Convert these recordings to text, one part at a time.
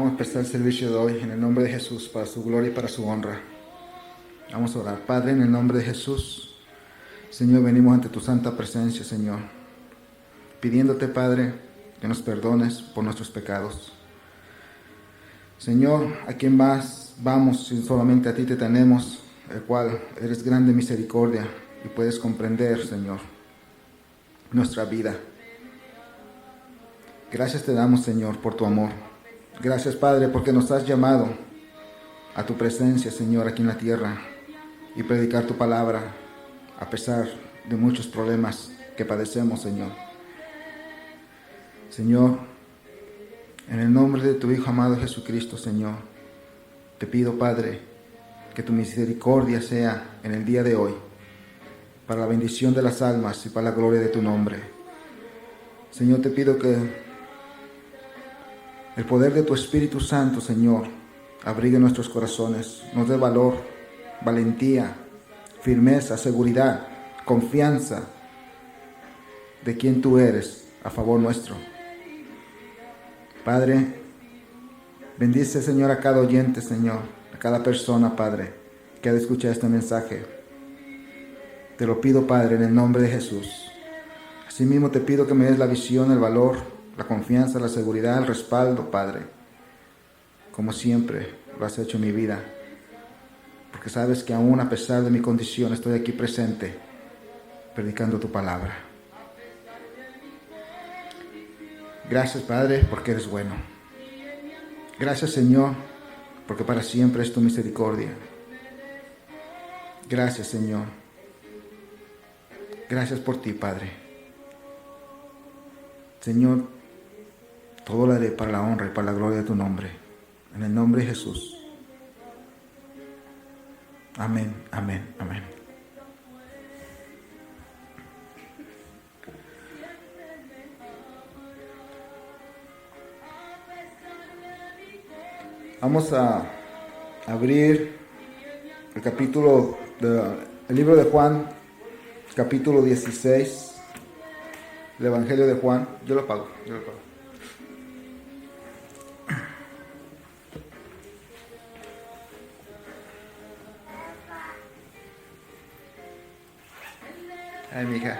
vamos a empezar el servicio de hoy en el nombre de Jesús, para su gloria y para su honra. Vamos a orar. Padre, en el nombre de Jesús, Señor, venimos ante tu santa presencia, Señor, pidiéndote, Padre, que nos perdones por nuestros pecados. Señor, ¿a quién más vamos si solamente a ti te tenemos, el cual eres grande misericordia y puedes comprender, Señor, nuestra vida? Gracias te damos, Señor, por tu amor. Gracias, Padre, porque nos has llamado a tu presencia, Señor, aquí en la tierra y predicar tu palabra a pesar de muchos problemas que padecemos, Señor. Señor, en el nombre de tu Hijo amado Jesucristo, Señor, te pido, Padre, que tu misericordia sea en el día de hoy, para la bendición de las almas y para la gloria de tu nombre. Señor, te pido que el poder de tu Espíritu Santo, Señor, abrigue nuestros corazones, nos dé valor, valentía, firmeza, seguridad, confianza de quien tú eres a favor nuestro. Padre, bendice, Señor, a cada oyente, Señor, a cada persona, Padre, que ha de escuchar este mensaje. Te lo pido, Padre, en el nombre de Jesús. Asimismo te pido que me des la visión, el valor, la confianza, la seguridad, el respaldo, Padre, como siempre lo has hecho en mi vida, porque sabes que aún a pesar de mi condición estoy aquí presente, predicando tu palabra. Gracias, Padre, porque eres bueno. Gracias, Señor, porque para siempre es tu misericordia. Gracias, Señor. Gracias por ti, Padre. Señor, todo lo haré para la honra y para la gloria de tu nombre. En el nombre de Jesús. Amén, amén, amén. Vamos a abrir el libro de Juan, capítulo 16, el Evangelio de Juan. Yo lo pago. Ay, mija.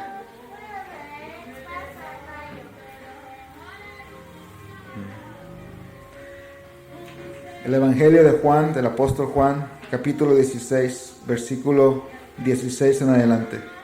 El Evangelio de Juan, del apóstol Juan, capítulo 16, versículo 16 en adelante.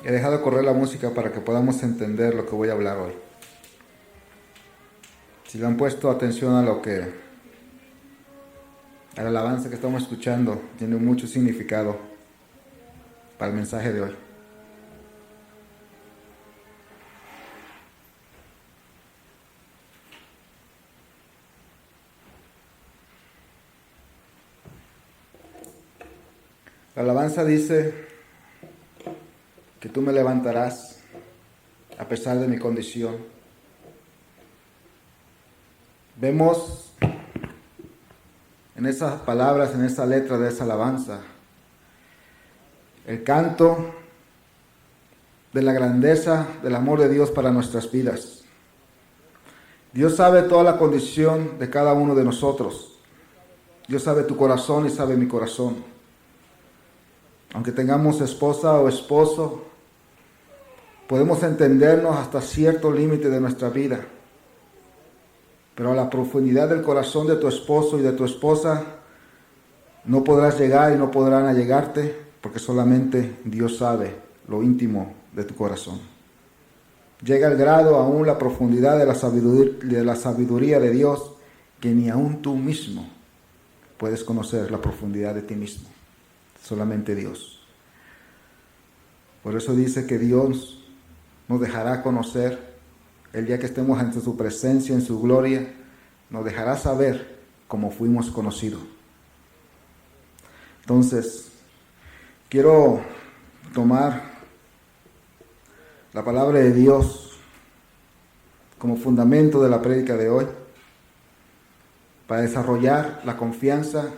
He dejado correr la música para que podamos entender lo que voy a hablar hoy. Si le han puesto atención a la alabanza que estamos escuchando, tiene mucho significado para el mensaje de hoy. La alabanza dice que tú me levantarás a pesar de mi condición. Vemos en esas palabras, en esa letra de esa alabanza, el canto de la grandeza del amor de Dios para nuestras vidas. Dios sabe toda la condición de cada uno de nosotros. Dios sabe tu corazón y sabe mi corazón. Aunque tengamos esposa o esposo, podemos entendernos hasta cierto límite de nuestra vida. Pero a la profundidad del corazón de tu esposo y de tu esposa no podrás llegar y no podrán allegarte, porque solamente Dios sabe lo íntimo de tu corazón. Llega al grado aún la profundidad de la sabiduría de Dios, que ni aún tú mismo puedes conocer la profundidad de ti mismo. Solamente Dios. Por eso dice que Dios nos dejará conocer el día que estemos ante su presencia, en su gloria, nos dejará saber cómo fuimos conocidos. Entonces, quiero tomar la palabra de Dios como fundamento de la prédica de hoy, para desarrollar la confianza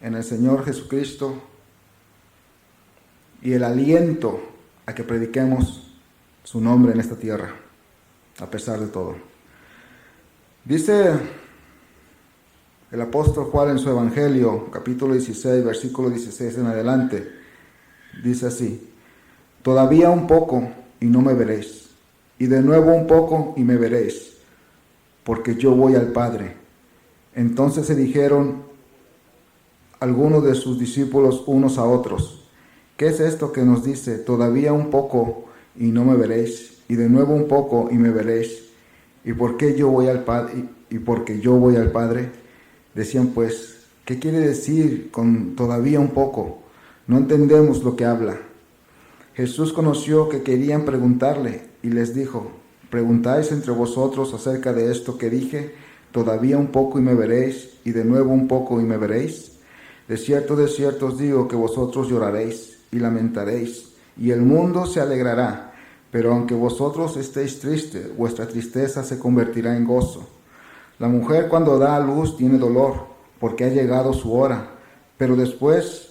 en el Señor Jesucristo y el aliento a que prediquemos su nombre en esta tierra, a pesar de todo. Dice el apóstol Juan en su Evangelio, capítulo 16, versículo 16 en adelante, dice así: todavía un poco y no me veréis, y de nuevo un poco y me veréis, porque yo voy al Padre. Entonces se dijeron algunos de sus discípulos unos a otros: ¿qué es esto que nos dice, todavía un poco y no me veréis, y de nuevo un poco y me veréis? ¿Y por qué yo voy al Padre? ¿Y porque yo voy al Padre? Decían pues: ¿qué quiere decir con todavía un poco? No entendemos lo que habla. Jesús conoció que querían preguntarle y les dijo: ¿preguntáis entre vosotros acerca de esto que dije, todavía un poco y me veréis, y de nuevo un poco y me veréis? De cierto os digo que vosotros lloraréis y lamentaréis, y el mundo se alegrará. Pero aunque vosotros estéis tristes, vuestra tristeza se convertirá en gozo. La mujer cuando da a luz tiene dolor, porque ha llegado su hora, pero después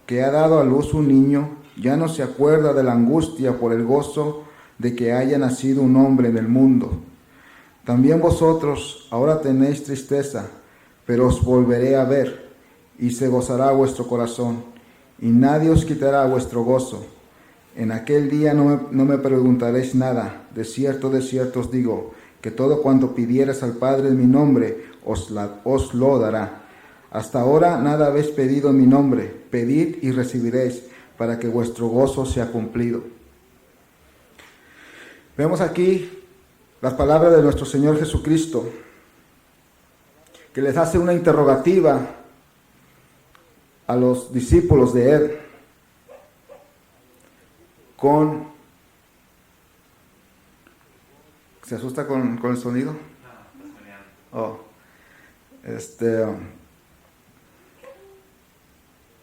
que ha dado a luz un niño, ya no se acuerda de la angustia por el gozo de que haya nacido un hombre en el mundo. También vosotros ahora tenéis tristeza, pero os volveré a ver, y se gozará vuestro corazón, y nadie os quitará vuestro gozo. En aquel día no me preguntaréis nada. De cierto os digo, que todo cuanto pidiereis al Padre en mi nombre, os lo dará. Hasta ahora nada habéis pedido en mi nombre. Pedid y recibiréis, para que vuestro gozo sea cumplido. Vemos aquí las palabras de nuestro Señor Jesucristo, que les hace una interrogativa a los discípulos de Él, ¿Se asusta con el sonido? Oh.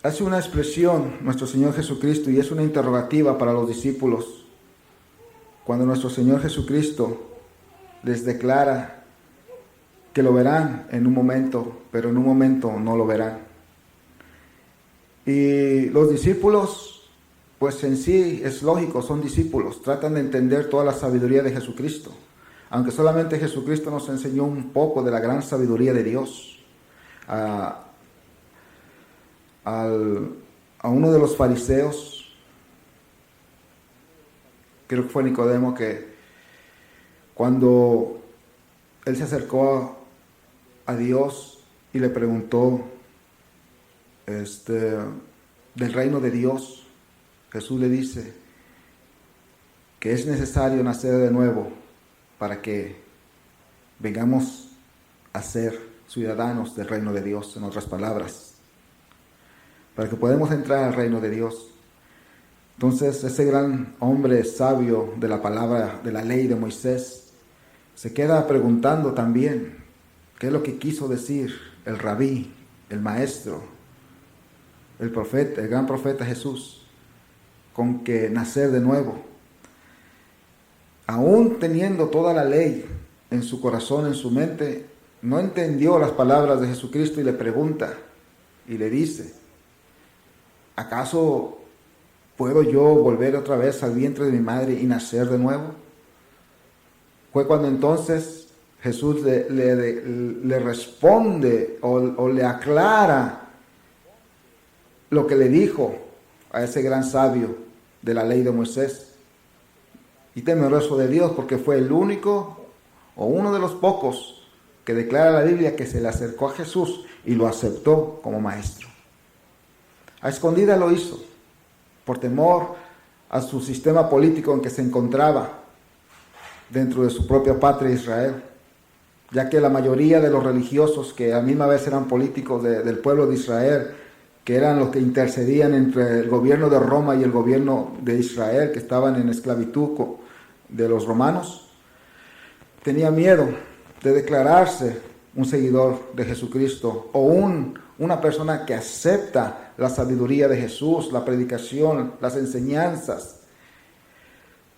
Hace una expresión nuestro Señor Jesucristo y es una interrogativa para los discípulos. Cuando nuestro Señor Jesucristo les declara que lo verán en un momento, pero en un momento no lo verán. Y los discípulos, pues en sí es lógico, son discípulos, tratan de entender toda la sabiduría de Jesucristo, aunque solamente Jesucristo nos enseñó un poco de la gran sabiduría de Dios. A uno de los fariseos, creo que fue Nicodemo, que cuando él se acercó a Dios y le preguntó del reino de Dios, Jesús le dice que es necesario nacer de nuevo para que vengamos a ser ciudadanos del reino de Dios, en otras palabras, para que podamos entrar al reino de Dios. Entonces ese gran hombre sabio de la palabra, de la ley de Moisés, se queda preguntando también qué es lo que quiso decir el rabí, el maestro, el profeta, el gran profeta Jesús, con que nacer de nuevo. Aún teniendo toda la ley en su corazón, en su mente, no entendió las palabras de Jesucristo y le pregunta y le dice: ¿acaso puedo yo volver otra vez al vientre de mi madre y nacer de nuevo? Fue cuando entonces Jesús le responde o le aclara lo que le dijo a ese gran sabio de la ley de Moisés, y temeroso de Dios, porque fue el único o uno de los pocos que declara la Biblia que se le acercó a Jesús y lo aceptó como maestro. A escondidas lo hizo, por temor a su sistema político en que se encontraba dentro de su propia patria Israel. ya que la mayoría de los religiosos, que a la misma vez eran políticos del pueblo de Israel, que eran los que intercedían entre el gobierno de Roma y el gobierno de Israel, que estaban en esclavitud de los romanos, tenía miedo de declararse un seguidor de Jesucristo o una persona que acepta la sabiduría de Jesús, la predicación, las enseñanzas.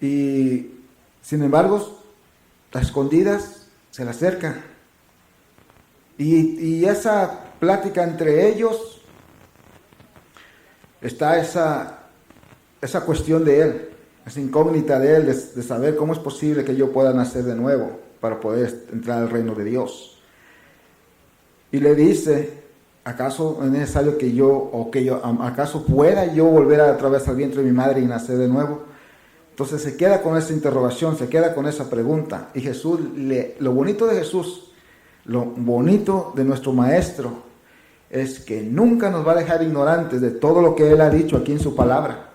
Y sin embargo, a escondidas se le acerca. Y esa plática entre ellos, está esa cuestión de él, esa incógnita de él, de saber cómo es posible que yo pueda nacer de nuevo para poder entrar al reino de Dios. Y le dice, ¿acaso es necesario acaso pueda yo volver a través del vientre de mi madre y nacer de nuevo? Entonces se queda con esa interrogación, se queda con esa pregunta. Y Jesús, lo bonito de Jesús, lo bonito de nuestro Maestro, es que nunca nos va a dejar ignorantes de todo lo que Él ha dicho aquí en su palabra.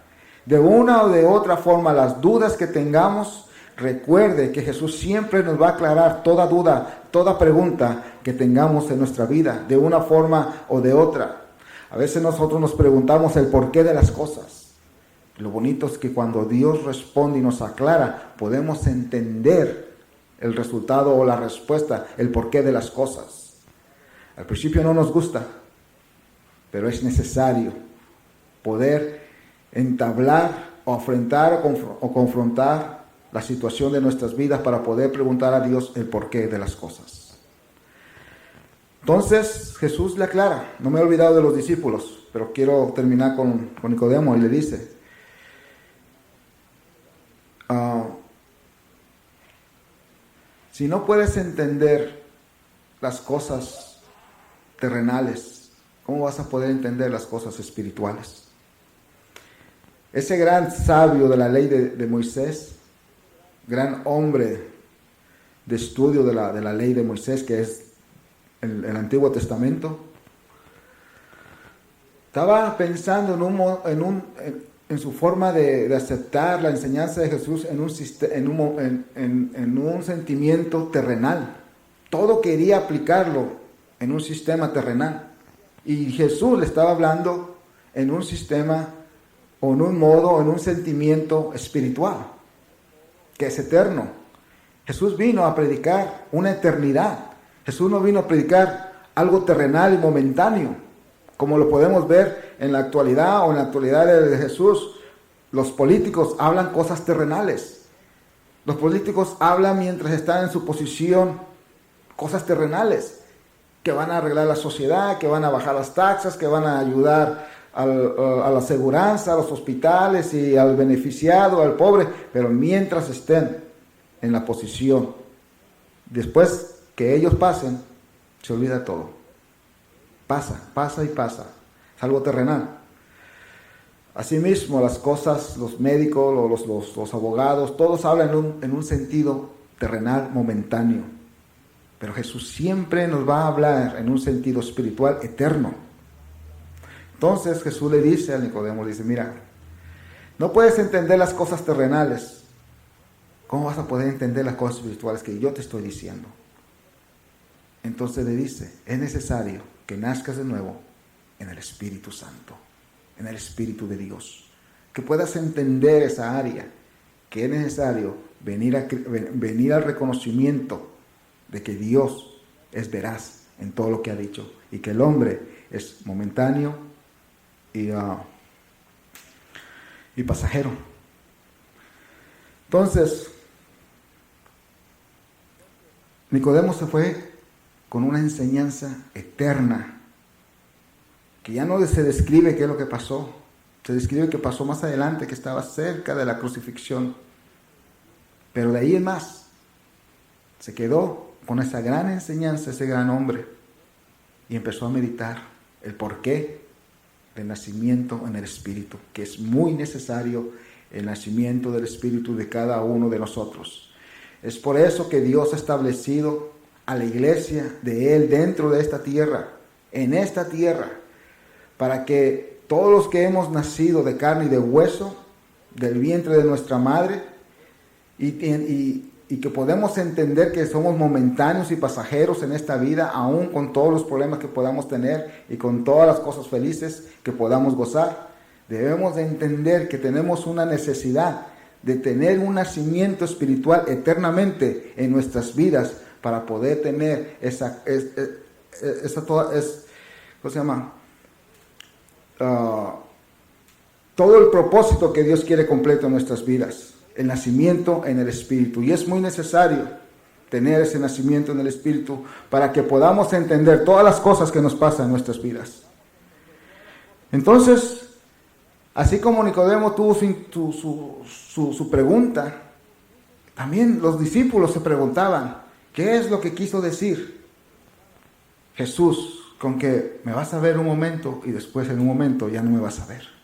De una o de otra forma, las dudas que tengamos, recuerde que Jesús siempre nos va a aclarar toda duda, toda pregunta que tengamos en nuestra vida, de una forma o de otra. A veces nosotros nos preguntamos el porqué de las cosas. Lo bonito es que cuando Dios responde y nos aclara, podemos entender el resultado o la respuesta, el porqué de las cosas. Al principio no nos gusta, pero es necesario poder entablar o enfrentar o confrontar la situación de nuestras vidas para poder preguntar a Dios el porqué de las cosas. Entonces Jesús le aclara, no me he olvidado de los discípulos, pero quiero terminar con Nicodemo, y le dice, si no puedes entender las cosas terrenales, ¿cómo vas a poder entender las cosas espirituales? Ese gran sabio de la ley de Moisés, gran hombre de estudio de la ley de Moisés, que es el Antiguo Testamento, estaba pensando en su forma de aceptar la enseñanza de Jesús en un sentimiento terrenal. Todo quería aplicarlo en un sistema terrenal. Y Jesús le estaba hablando en un sistema, o en un modo, en un sentimiento espiritual, que es eterno. Jesús vino a predicar una eternidad. Jesús no vino a predicar algo terrenal y momentáneo, como lo podemos ver en la actualidad o en la actualidad de Jesús. Los políticos hablan cosas terrenales. Los políticos hablan mientras están en su posición cosas terrenales, que van a arreglar la sociedad, que van a bajar las taxas, que van a ayudar a la aseguranza, a los hospitales y al beneficiado, al pobre, pero mientras estén en la posición, después que ellos pasen, se olvida todo. Pasa y pasa. Es algo terrenal. Asimismo, las cosas, los médicos, los abogados, todos hablan en un sentido terrenal momentáneo. Pero Jesús siempre nos va a hablar en un sentido espiritual eterno. Entonces Jesús le dice a Nicodemo, le dice, mira, no puedes entender las cosas terrenales. ¿Cómo vas a poder entender las cosas espirituales que yo te estoy diciendo? Entonces le dice, es necesario que nazcas de nuevo en el Espíritu Santo, en el Espíritu de Dios. Que puedas entender esa área, que es necesario venir al reconocimiento de que Dios es veraz en todo lo que ha dicho y que el hombre es momentáneo y pasajero. Entonces, Nicodemo se fue con una enseñanza eterna, que ya no se describe qué es lo que pasó, se describe que pasó más adelante, que estaba cerca de la crucifixión, pero de ahí en más, se quedó con esa gran enseñanza, ese gran hombre, y empezó a meditar el porqué del nacimiento en el Espíritu, que es muy necesario el nacimiento del Espíritu de cada uno de nosotros. Es por eso que Dios ha establecido a la iglesia de Él dentro de esta tierra, en esta tierra, para que todos los que hemos nacido de carne y de hueso, del vientre de nuestra madre, y y que podemos entender que somos momentáneos y pasajeros en esta vida, aún con todos los problemas que podamos tener y con todas las cosas felices que podamos gozar. Debemos de entender que tenemos una necesidad de tener un nacimiento espiritual eternamente en nuestras vidas para poder tener ¿cómo se llama? Todo el propósito que Dios quiere completo en nuestras vidas, el nacimiento en el Espíritu. Y es muy necesario tener ese nacimiento en el Espíritu para que podamos entender todas las cosas que nos pasan en nuestras vidas. Entonces, así como Nicodemo tuvo su pregunta, también los discípulos se preguntaban, ¿qué es lo que quiso decir Jesús con que me vas a ver un momento y después en un momento ya no me vas a ver?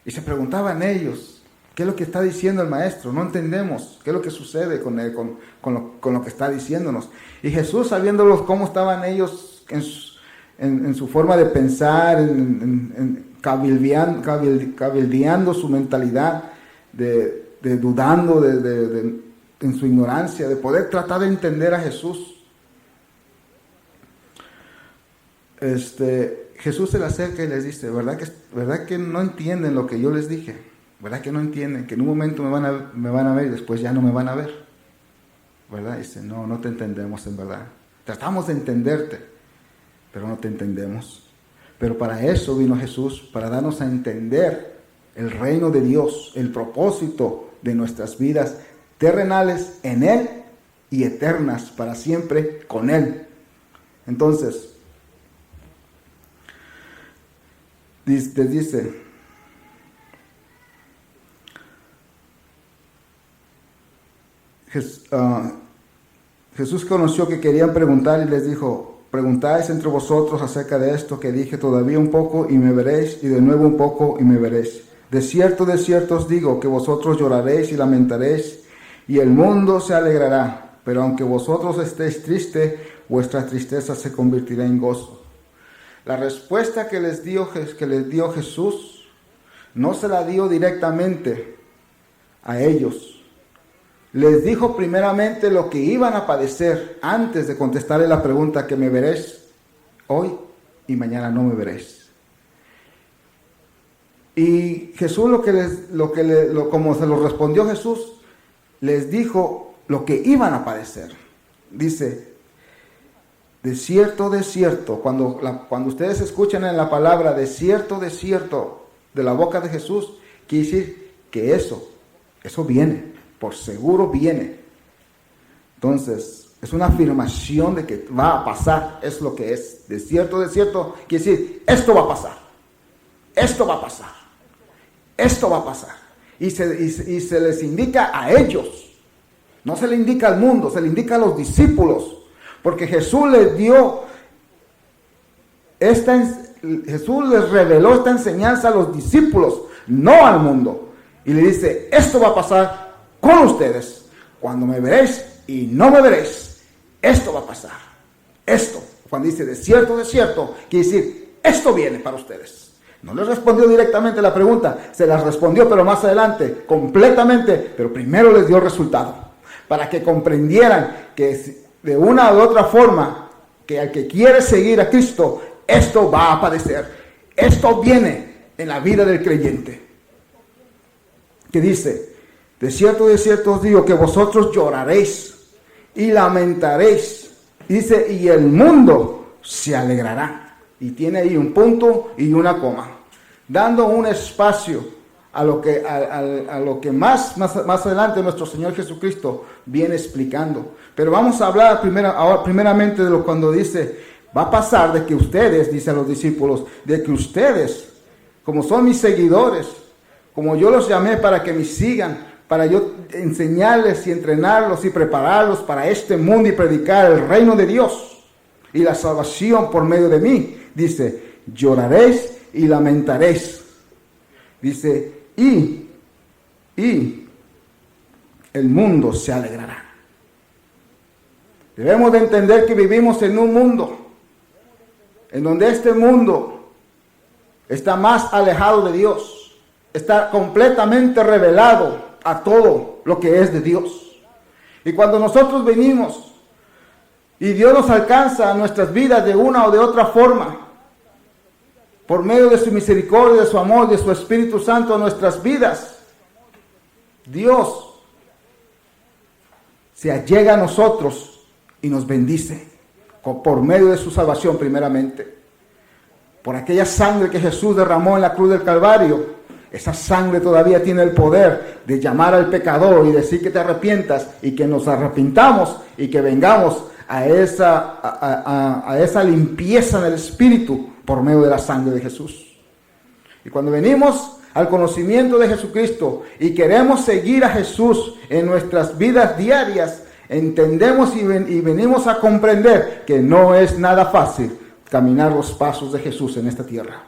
Y se preguntaban ellos, ¿qué es lo que está diciendo el maestro? No entendemos qué es lo que sucede con lo que está diciéndonos. Y Jesús, sabiéndolos cómo estaban ellos en su forma de pensar, cabildeando su mentalidad, dudando en su ignorancia, de poder tratar de entender a Jesús. Jesús se le acerca y les dice, ¿verdad que no entienden lo que yo les dije? ¿Verdad que no entienden? Que en un momento me van a ver y después ya no me van a ver. ¿Verdad? Dice, no te entendemos en verdad. Tratamos de entenderte, pero no te entendemos. Pero para eso vino Jesús, para darnos a entender el reino de Dios, el propósito de nuestras vidas terrenales en Él y eternas para siempre con Él. Entonces, dice, Jesús conoció que querían preguntar y les dijo, preguntáis entre vosotros acerca de esto que dije, todavía un poco y me veréis, y de nuevo un poco y me veréis. De cierto os digo que vosotros lloraréis y lamentaréis, y el mundo se alegrará, pero aunque vosotros estéis tristes, vuestra tristeza se convertirá en gozo. La respuesta que les dio Jesús no se la dio directamente a ellos. Les dijo primeramente lo que iban a padecer antes de contestarle la pregunta que me veréis hoy y mañana no me veréis. Y Jesús como se lo respondió Jesús, les dijo lo que iban a padecer. Dice, de cierto, cuando ustedes escuchan en la palabra de cierto, de la boca de Jesús, quiere decir que eso viene, por seguro viene. Entonces, es una afirmación de que va a pasar, es lo que es. De cierto, quiere decir, esto va a pasar, esto va a pasar, esto va a pasar. Y se les indica a ellos, no se le indica al mundo, se le indica a los discípulos. Porque Jesús les reveló esta enseñanza a los discípulos, no al mundo. Y le dice, esto va a pasar con ustedes. Cuando me veréis y no me veréis, esto va a pasar. Esto, cuando dice de cierto, quiere decir, esto viene para ustedes. No les respondió directamente la pregunta, se las respondió, pero más adelante, completamente, pero primero les dio el resultado. Para que comprendieran que de una u otra forma, que al que quiere seguir a Cristo, esto va a padecer. Esto viene en la vida del creyente. Que dice, de cierto os digo que vosotros lloraréis y lamentaréis. Dice, y el mundo se alegrará. Y tiene ahí un punto y una coma, dando un espacio a lo que más adelante nuestro Señor Jesucristo viene explicando. Pero vamos a hablar primeramente de cuando dice, va a pasar de que ustedes, dice a los discípulos, de que ustedes, como son mis seguidores, como yo los llamé para que me sigan, para yo enseñarles y entrenarlos y prepararlos para este mundo y predicar el reino de Dios y la salvación por medio de mí, dice, lloraréis y lamentaréis. Dice, y el mundo se alegrará. Debemos de entender que vivimos en un mundo en donde este mundo está más alejado de Dios, está completamente revelado a todo lo que es de Dios. Y cuando nosotros venimos y Dios nos alcanza a nuestras vidas de una o de otra forma, por medio de su misericordia, de su amor, de su Espíritu Santo a nuestras vidas, Dios se allega a nosotros y nos bendice por medio de su salvación primeramente. Por aquella sangre que Jesús derramó en la cruz del Calvario, esa sangre todavía tiene el poder de llamar al pecador y decir que te arrepientas y que nos arrepintamos y que vengamos a esa limpieza en el Espíritu por medio de la sangre de Jesús. Y cuando venimos al conocimiento de Jesucristo y queremos seguir a Jesús en nuestras vidas diarias, entendemos y venimos a comprender que no es nada fácil caminar los pasos de Jesús en esta tierra.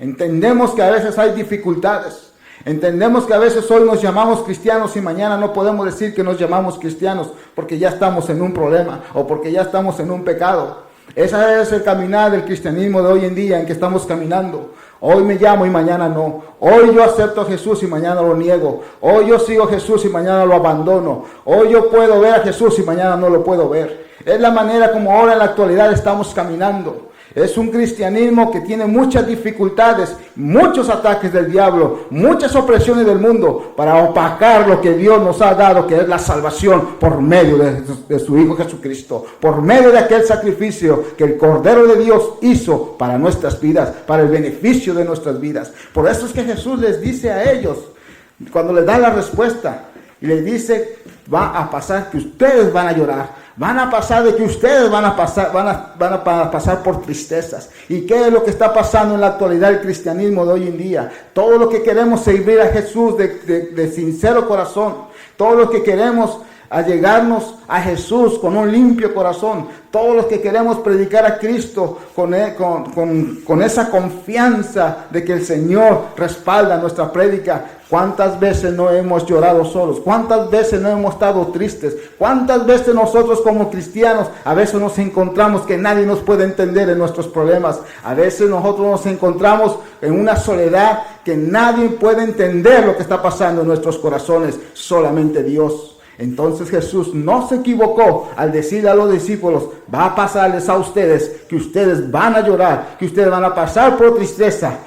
Entendemos que a veces hay dificultades. Entendemos que a veces hoy nos llamamos cristianos y mañana no podemos decir que nos llamamos cristianos porque ya estamos en un problema o porque ya estamos en un pecado. Ese es el caminar del cristianismo de hoy en día en que estamos caminando. Hoy me llamo y mañana no. Hoy yo acepto a Jesús y mañana lo niego. Hoy yo sigo a Jesús y mañana lo abandono. Hoy yo puedo ver a Jesús y mañana no lo puedo ver. Es la manera como ahora en la actualidad estamos caminando. Es un cristianismo que tiene muchas dificultades, muchos ataques del diablo, muchas opresiones del mundo para opacar lo que Dios nos ha dado, que es la salvación por medio de su Hijo Jesucristo, por medio de aquel sacrificio que el Cordero de Dios hizo para nuestras vidas, para el beneficio de nuestras vidas. Por eso es que Jesús les dice a ellos, cuando les da la respuesta, y les dice, va a pasar que ustedes van a llorar. Van a pasar de que ustedes van a pasar por tristezas. ¿Y qué es lo que está pasando en la actualidad del cristianismo de hoy en día? Todo lo que queremos servir a Jesús de sincero corazón. Todo lo que queremos allegarnos a Jesús con un limpio corazón. Todos los que queremos predicar a Cristo con esa confianza de que el Señor respalda nuestra prédica. ¿Cuántas veces no hemos llorado solos? ¿Cuántas veces no hemos estado tristes? ¿Cuántas veces nosotros como cristianos a veces nos encontramos que nadie nos puede entender en nuestros problemas? A veces nosotros nos encontramos en una soledad que nadie puede entender lo que está pasando en nuestros corazones, solamente Dios. Entonces Jesús no se equivocó al decirle a los discípulos, va a pasarles a ustedes, que ustedes van a llorar, que ustedes van a pasar por tristeza,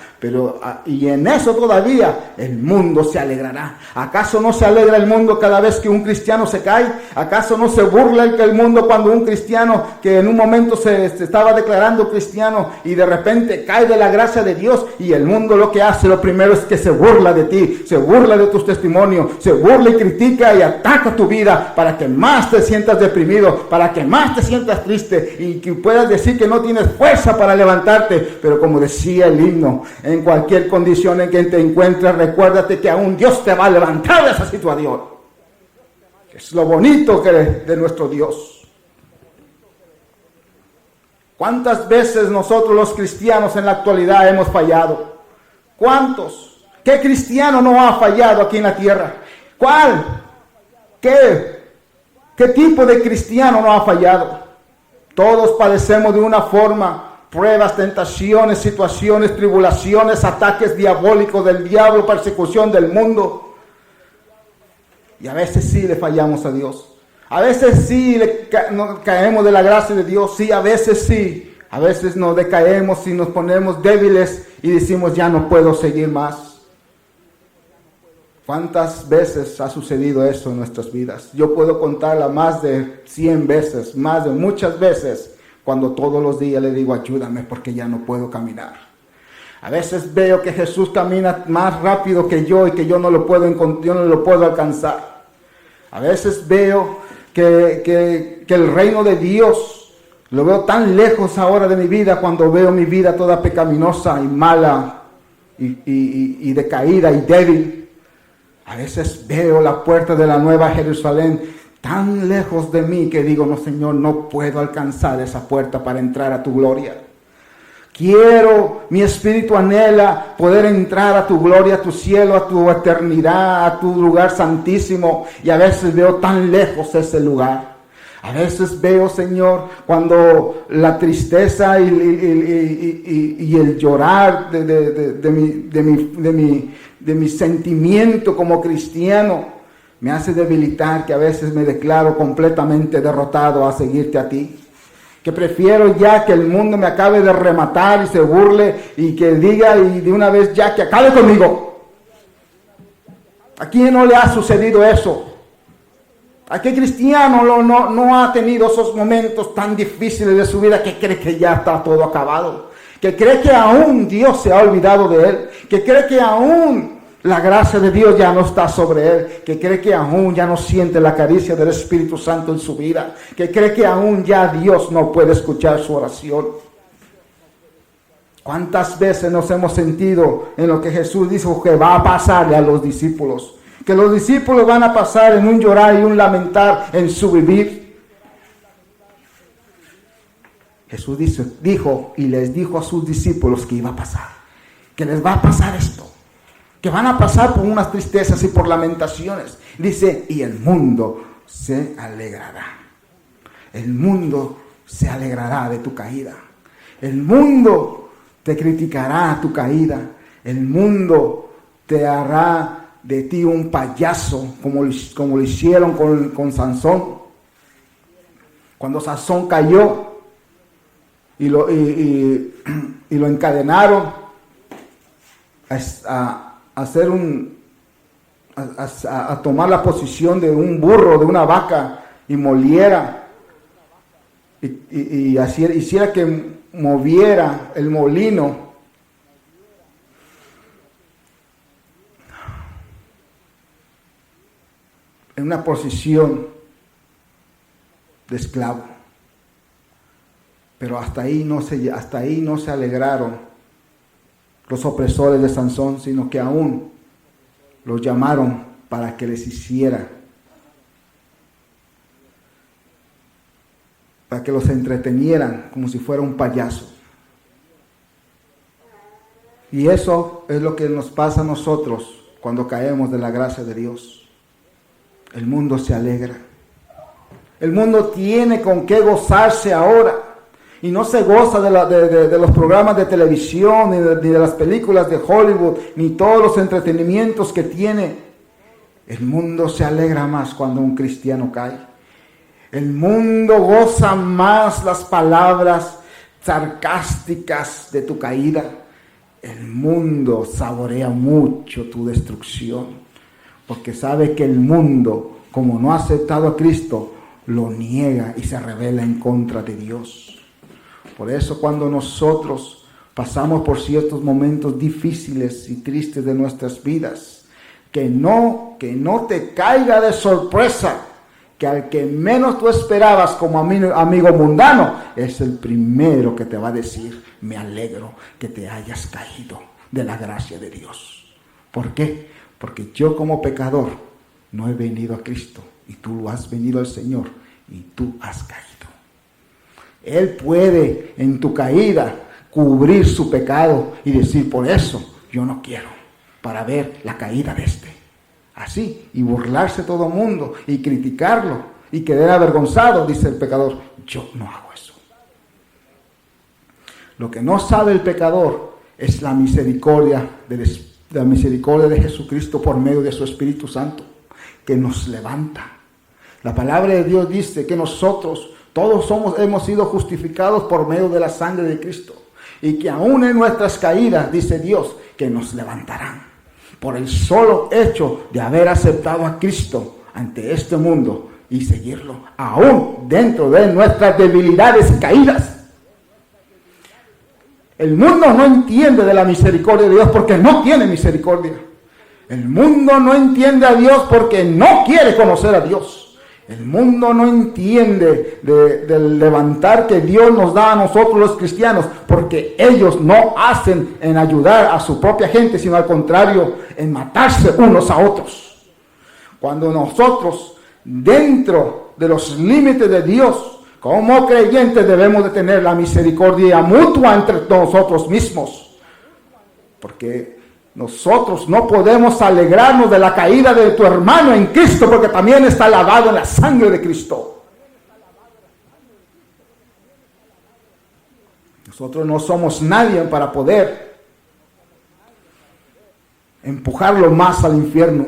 y en eso todavía el mundo se alegrará. ¿Acaso no se alegra el mundo cada vez que un cristiano se cae? ¿Acaso no se burla el mundo cuando un cristiano que en un momento se estaba declarando cristiano y de repente cae de la gracia de Dios? Y el mundo lo que hace, lo primero es que se burla de ti, se burla de tus testimonios, se burla y critica y ataca tu vida para que más te sientas deprimido, para que más te sientas triste y que puedas decir que no tienes fuerza para levantarte. Pero como decía el himno, en cualquier condición en que te encuentres, recuérdate que aún Dios te va a levantar de esa situación. Es lo bonito de nuestro Dios. ¿Cuántas veces nosotros los cristianos en la actualidad hemos fallado? ¿Cuántos? ¿Qué cristiano no ha fallado aquí en la tierra? ¿Cuál? ¿Qué tipo de cristiano no ha fallado? Todos padecemos de una forma pruebas, tentaciones, situaciones, tribulaciones, ataques diabólicos del diablo, persecución del mundo. Y a veces sí le fallamos a Dios. A veces sí caemos de la gracia de Dios. Sí, a veces sí. A veces nos decaemos y nos ponemos débiles y decimos, ya no puedo seguir más. ¿Cuántas veces ha sucedido eso en nuestras vidas? Yo puedo contarla más de 100 veces, más de muchas veces, cuando todos los días le digo, ayúdame porque ya no puedo caminar. A veces veo que Jesús camina más rápido que yo y que yo no lo puedo alcanzar. A veces veo que el reino de Dios lo veo tan lejos ahora de mi vida, cuando veo mi vida toda pecaminosa y mala y decaída y débil. A veces veo la puerta de la Nueva Jerusalén tan lejos de mí que digo, no, Señor, no puedo alcanzar esa puerta para entrar a tu gloria. Mi espíritu anhela poder entrar a tu gloria, a tu cielo, a tu eternidad, a tu lugar santísimo. Y a veces veo tan lejos ese lugar. A veces veo, Señor, cuando la tristeza y el llorar de mi sentimiento como cristiano me hace debilitar, que a veces me declaro completamente derrotado a seguirte a ti. Que prefiero ya que el mundo me acabe de rematar y se burle y que diga y de una vez ya que acabe conmigo. ¿A quién no le ha sucedido eso? ¿A qué cristiano no ha tenido esos momentos tan difíciles de su vida que cree que ya está todo acabado? Que cree que aún Dios se ha olvidado de él. Que cree que aún la gracia de Dios ya no está sobre él, que cree que aún ya no siente la caricia del Espíritu Santo en su vida, que cree que aún ya Dios no puede escuchar su oración. ¿Cuántas veces nos hemos sentido en lo que Jesús dijo que va a pasarle a los discípulos? Que los discípulos van a pasar en un llorar y un lamentar en su vivir. Jesús dijo y les dijo a sus discípulos que iba a pasar, que les va a pasar esto. Que van a pasar por unas tristezas y por lamentaciones. Dice, y el mundo se alegrará. El mundo se alegrará de tu caída. El mundo te criticará tu caída. El mundo te hará de ti un payaso, como lo hicieron con Sansón. Cuando Sansón cayó y lo encadenaron a tomar la posición de un burro, de una vaca, y moliera y hiciera que moviera el molino. En una posición de esclavo. Pero hasta ahí no se alegraron los opresores de Sansón, sino que aún los llamaron para que les hiciera, para que los entretenieran como si fuera un payaso. Y eso es lo que nos pasa a nosotros cuando caemos de la gracia de Dios. El mundo se alegra. El mundo tiene con qué gozarse ahora. Y no se goza de los programas de televisión, ni de las películas de Hollywood, ni todos los entretenimientos que tiene. El mundo se alegra más cuando un cristiano cae. El mundo goza más las palabras sarcásticas de tu caída. El mundo saborea mucho tu destrucción, porque sabe que el mundo, como no ha aceptado a Cristo, lo niega y se rebela en contra de Dios. Por eso cuando nosotros pasamos por ciertos momentos difíciles y tristes de nuestras vidas, que no te caiga de sorpresa que al que menos tú esperabas como amigo mundano, es el primero que te va a decir, me alegro que te hayas caído de la gracia de Dios. ¿Por qué? Porque yo como pecador no he venido a Cristo y tú lo has venido al Señor y tú has caído. Él puede en tu caída cubrir su pecado y decir, por eso yo no quiero, para ver la caída de este. Así, y burlarse todo el mundo y criticarlo y quedar avergonzado, dice el pecador, yo no hago eso. Lo que no sabe el pecador es la misericordia de Jesucristo por medio de su Espíritu Santo, que nos levanta. La palabra de Dios dice que nosotros todos hemos sido justificados por medio de la sangre de Cristo. Y que aún en nuestras caídas, dice Dios, que nos levantarán. Por el solo hecho de haber aceptado a Cristo ante este mundo y seguirlo, aún dentro de nuestras debilidades y caídas. El mundo no entiende de la misericordia de Dios porque no tiene misericordia. El mundo no entiende a Dios porque no quiere conocer a Dios. El mundo no entiende del levantar que Dios nos da a nosotros los cristianos, porque ellos no hacen en ayudar a su propia gente, sino al contrario, en matarse unos a otros. Cuando nosotros, dentro de los límites de Dios, como creyentes debemos de tener la misericordia mutua entre nosotros mismos, porque nosotros no podemos alegrarnos de la caída de tu hermano en Cristo, porque también está lavado en la sangre de Cristo. Nosotros no somos nadie para poder empujarlo más al infierno.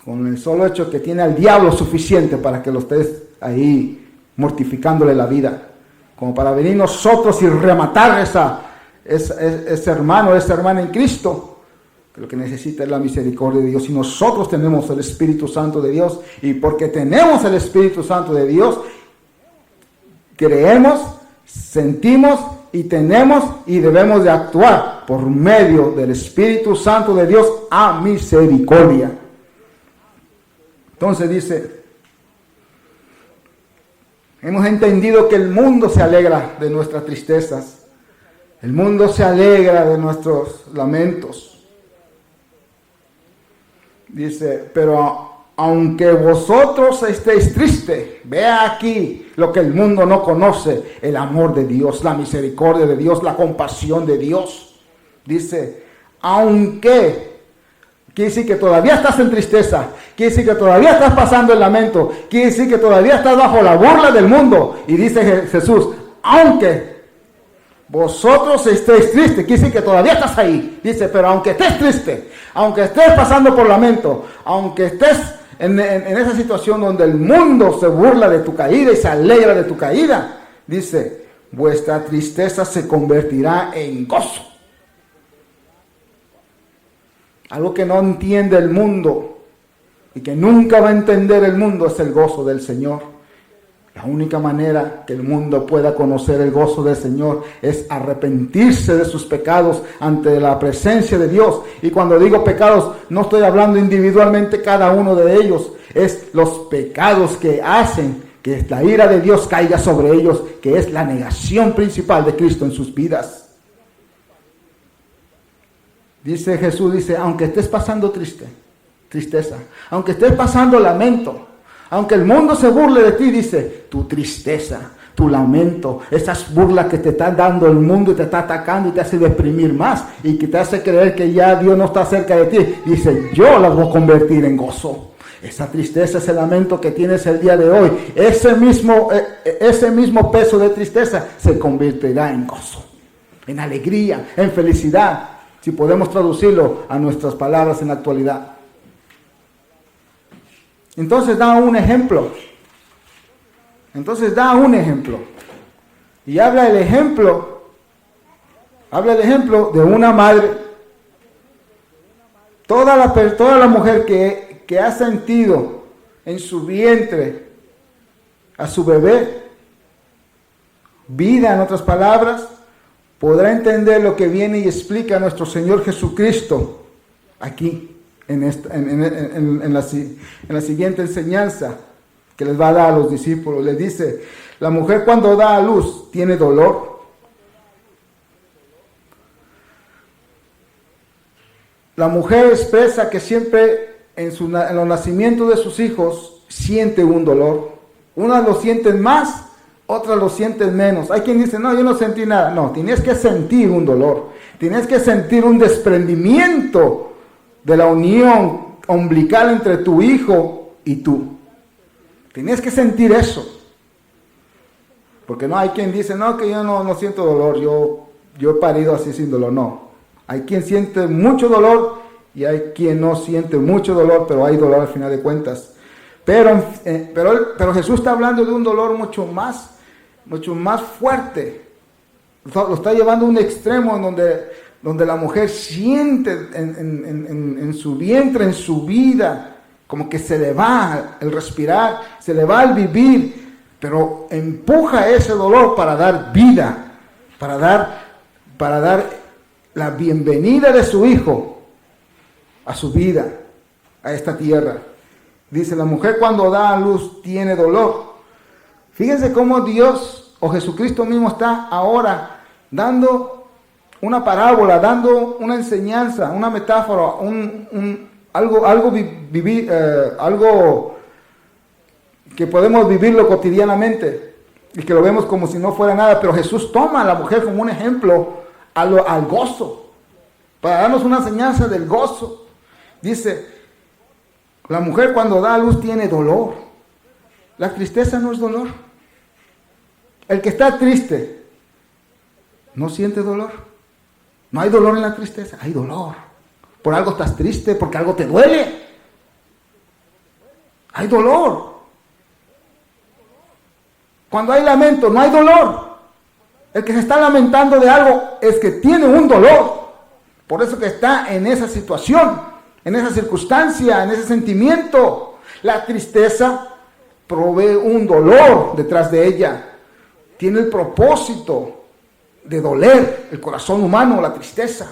con el solo hecho que tiene al diablo suficiente para que lo estés ahí mortificándole la vida, como para venir nosotros y rematar ese hermano, esa hermana en Cristo, que lo que necesita es la misericordia de Dios. Y nosotros tenemos el Espíritu Santo de Dios, y porque tenemos el Espíritu Santo de Dios, creemos, sentimos y tenemos y debemos de actuar por medio del Espíritu Santo de Dios a misericordia. Entonces dice, hemos entendido que el mundo se alegra de nuestras tristezas, el mundo se alegra de nuestros lamentos. Dice, pero aunque vosotros estéis tristes, vea aquí lo que el mundo no conoce: el amor de Dios, la misericordia de Dios, la compasión de Dios. Dice, aunque, quiere decir que todavía estás en tristeza, quiere decir que todavía estás pasando el lamento, quiere decir que todavía estás bajo la burla del mundo. Y dice Jesús, aunque vosotros estéis tristes, quiere decir que todavía estás ahí. Dice, pero aunque estés triste, aunque estés pasando por lamento, aunque estés en esa situación donde el mundo se burla de tu caída y se alegra de tu caída, dice, vuestra tristeza se convertirá en gozo. Algo que no entiende el mundo y que nunca va a entender el mundo es el gozo del Señor. La única manera que el mundo pueda conocer el gozo del Señor es arrepentirse de sus pecados ante la presencia de Dios. Y cuando digo pecados, no estoy hablando individualmente cada uno de ellos. Es los pecados que hacen que la ira de Dios caiga sobre ellos, que es la negación principal de Cristo en sus vidas. Dice Jesús, dice, aunque estés pasando tristeza, aunque estés pasando lamento, aunque el mundo se burle de ti, dice, tu tristeza, tu lamento, esas burlas que te está dando el mundo y te está atacando y te hace deprimir más y que te hace creer que ya Dios no está cerca de ti, dice, yo las voy a convertir en gozo. Esa tristeza, ese lamento que tienes el día de hoy, ese mismo peso de tristeza se convertirá en gozo, en alegría, en felicidad, si podemos traducirlo a nuestras palabras en la actualidad. Entonces da un ejemplo. Y habla el ejemplo de una madre. Toda la mujer que ha sentido en su vientre a su bebé, vida en otras palabras, podrá entender lo que viene y explica nuestro Señor Jesucristo aquí. En la siguiente enseñanza que les va a dar a los discípulos. Les dice, la mujer cuando da a luz tiene dolor. La mujer expresa que siempre en los nacimientos de sus hijos siente un dolor. Unas lo sienten más, otras lo sienten menos. Hay quien dice, no, yo no sentí nada. No, tienes que sentir un dolor. Tienes que sentir un desprendimiento de la unión umbilical entre tu hijo y tú. Tienes que sentir eso. Porque no hay quien dice, no, que yo no siento dolor, yo he parido así sin dolor. No. Hay quien siente mucho dolor y hay quien no siente mucho dolor, pero hay dolor al final de cuentas. Pero Jesús está hablando de un dolor mucho más fuerte. Lo está llevando a un extremo en donde la mujer siente en su vientre, en su vida, como que se le va el respirar, se le va el vivir, pero empuja ese dolor para dar vida, para dar la bienvenida de su hijo a su vida, a esta tierra. Dice, la mujer cuando da a luz tiene dolor. Fíjense cómo Dios o Jesucristo mismo está ahora dando una parábola, dando una enseñanza, una metáfora, algo que podemos vivirlo cotidianamente y que lo vemos como si no fuera nada, pero Jesús toma a la mujer como un ejemplo al gozo, para darnos una enseñanza del gozo. Dice, la mujer cuando da a luz tiene dolor. La tristeza no es dolor. El que está triste no siente dolor. No hay dolor en la tristeza, hay dolor. Por algo estás triste, porque algo te duele. hay dolor. Cuando hay lamento, no hay dolor. El que se está lamentando de algo es que tiene un dolor. Por eso que está en esa situación, en esa circunstancia, en ese sentimiento. La tristeza provee un dolor detrás de ella. Tiene el propósito de doler el corazón humano, la tristeza.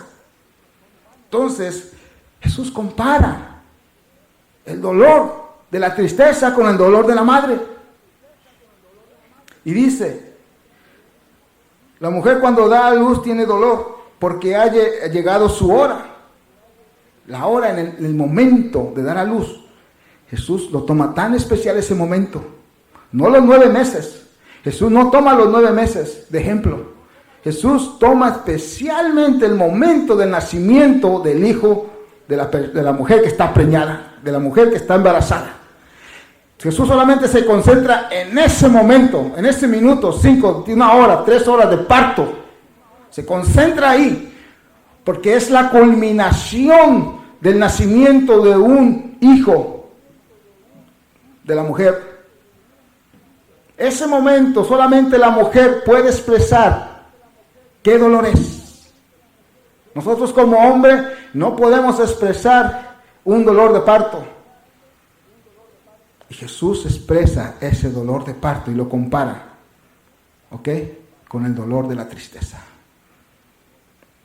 Entonces, Jesús compara el dolor de la tristeza con el dolor de la madre. Y dice, la mujer cuando da a luz tiene dolor porque ha llegado su hora. La hora en el momento de dar a luz. Jesús lo toma tan especial ese momento. No los 9 meses. Jesús no toma los 9 meses de ejemplo. Jesús toma especialmente el momento del nacimiento del hijo de la mujer que está preñada, de la mujer que está embarazada. Jesús solamente se concentra en ese momento, en ese minuto, 5, 1 hora, 3 horas de parto. Se concentra ahí, porque es la culminación del nacimiento de un hijo de la mujer. Ese momento solamente la mujer puede expresar qué dolor es. Nosotros como hombre no podemos expresar un dolor de parto. Y Jesús expresa ese dolor de parto y lo compara, ¿ok?, con el dolor de la tristeza.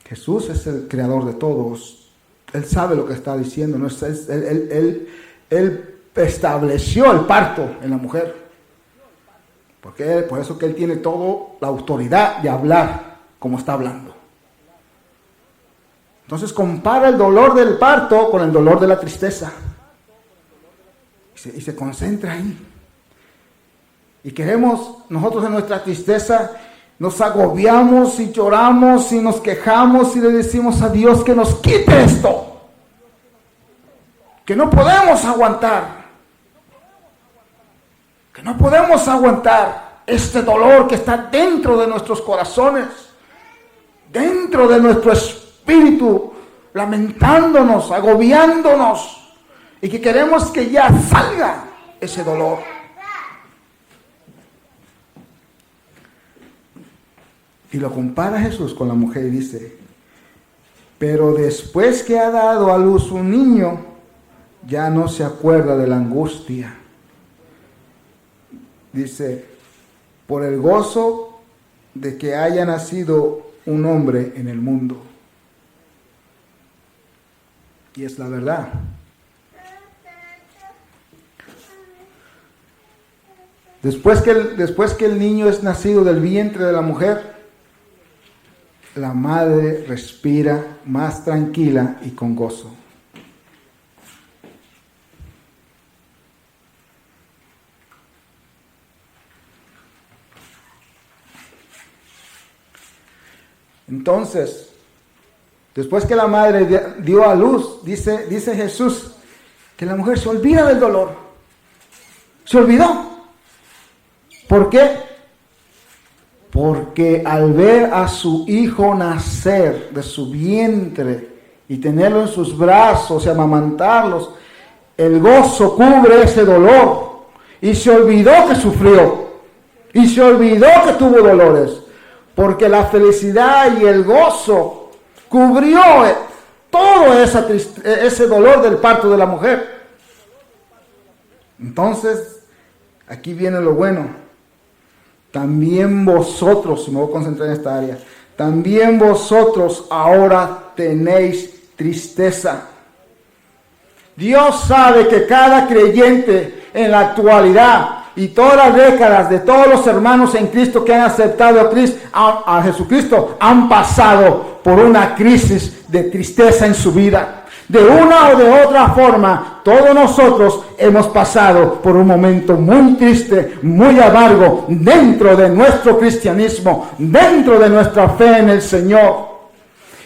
Jesús es el creador de todos. Él sabe lo que está diciendo. ¿No? Él estableció el parto en la mujer. Porque por eso que Él tiene toda la autoridad de hablar como está hablando. Entonces compara el dolor del parto con el dolor de la tristeza. Y se concentra ahí. Y queremos, nosotros en nuestra tristeza, nos agobiamos y lloramos y nos quejamos y le decimos a Dios que nos quite esto. Que no podemos aguantar. Que no podemos aguantar este dolor que está dentro de nuestros corazones. Dentro de nuestro espíritu, lamentándonos, agobiándonos. Y que queremos que ya salga ese dolor. Y lo compara Jesús con la mujer y dice, pero después que ha dado a luz un niño, ya no se acuerda de la angustia. Dice, por el gozo de que haya nacido un hombre en el mundo. Y es la verdad. Después que el niño es nacido del vientre de la mujer, la madre respira más tranquila y con gozo. Entonces, después que la madre dio a luz, dice Jesús, que la mujer se olvida del dolor. Se olvidó. ¿Por qué? Porque al ver a su hijo nacer de su vientre y tenerlo en sus brazos y amamantarlos, el gozo cubre ese dolor. Y se olvidó que sufrió. Y se olvidó que tuvo dolores. Porque la felicidad y el gozo cubrió todo ese dolor del parto de la mujer. Entonces, aquí viene lo bueno. También vosotros, me voy a concentrar en esta área, también vosotros ahora tenéis tristeza. Dios sabe que cada creyente en la actualidad y todas las décadas de todos los hermanos en Cristo que han aceptado a Jesucristo han pasado por una crisis de tristeza en su vida. De una o de otra forma, todos nosotros hemos pasado por un momento muy triste, muy amargo, dentro de nuestro cristianismo, dentro de nuestra fe en el Señor.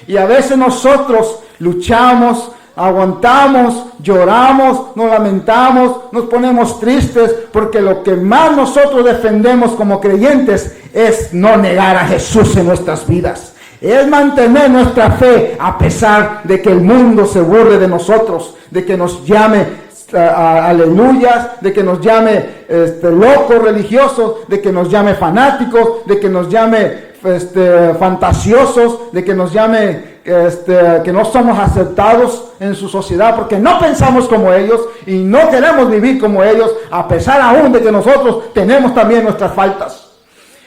Y a veces nosotros luchamos, aguantamos, lloramos, nos lamentamos, nos ponemos tristes, porque lo que más nosotros defendemos como creyentes es no negar a Jesús en nuestras vidas. Es mantener nuestra fe a pesar de que el mundo se burle de nosotros, de que nos llame aleluyas, de que nos llame locos religiosos, de que nos llame fanáticos, de que nos llame fantasiosos, de que nos llame que no somos aceptados en su sociedad porque no pensamos como ellos y no queremos vivir como ellos, a pesar aún de que nosotros tenemos también nuestras faltas.